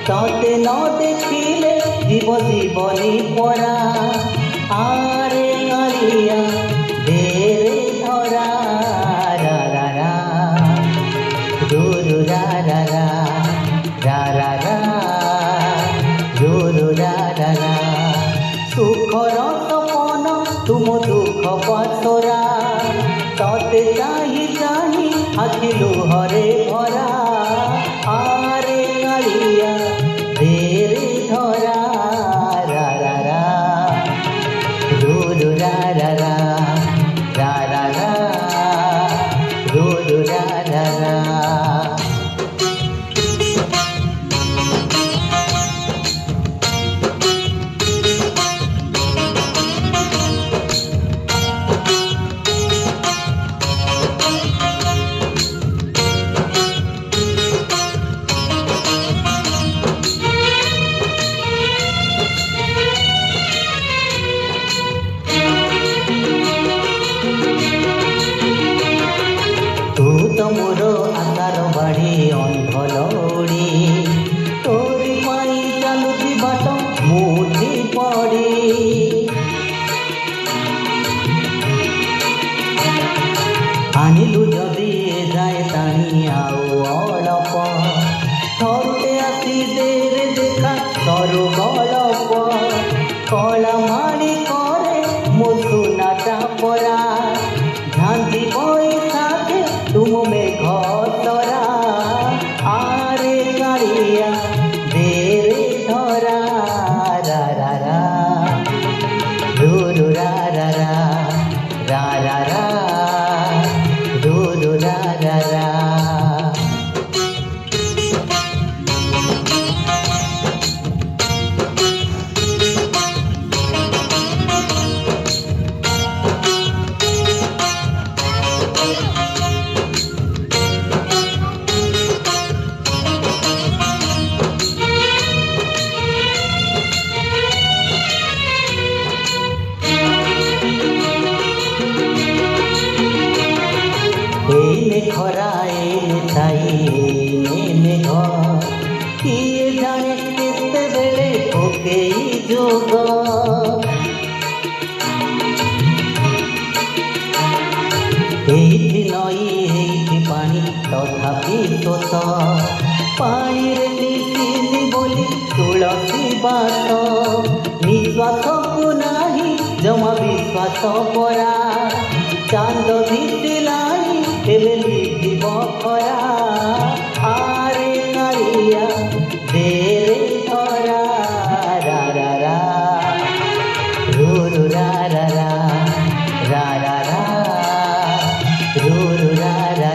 तते न देखिले जीव जीवनी परा आरे कालिया देरे धरा रा रा रा रुरु रा रा रा रा रा रा रुरु रा रा रा सुखर सपन तुम दुख पसरा तते चाही चाही आखि लुहरे भरा आरे कालिया देरे धरा रा रा रा रुरु रा रा रा रा रा रा रुरु रा रा रा मोर आकार बाड़ी अंधलौड़ी तोरी पाई चालुची बाट मुठी पड़ी आनिलु जदि जाए तानी आउ अलप थरुटे आसी देरे देखा सरू गलप कला माड़ी करे मो सुनाटा परा झांसी बैसाखे तुम मेघ तरा आरे कालिया देरे धरा रा रा रा रुरु रा रा रा रा रा रा रुरु रा रा रा एने खरा एने छाई एने घर किए जाने केते बेले पकेई जोग एइठी नई एइठी पानी तथापि तोष पानी रे मिशिनी बोली तुलसी बात निश्वास को नाही जमा विश्वास परा चांद भिसिलाई एबे लिखिब खरा आरे कालिया देरे धरा रा रा रा रुरु रा रा रा रा रा रा रुरु रा रा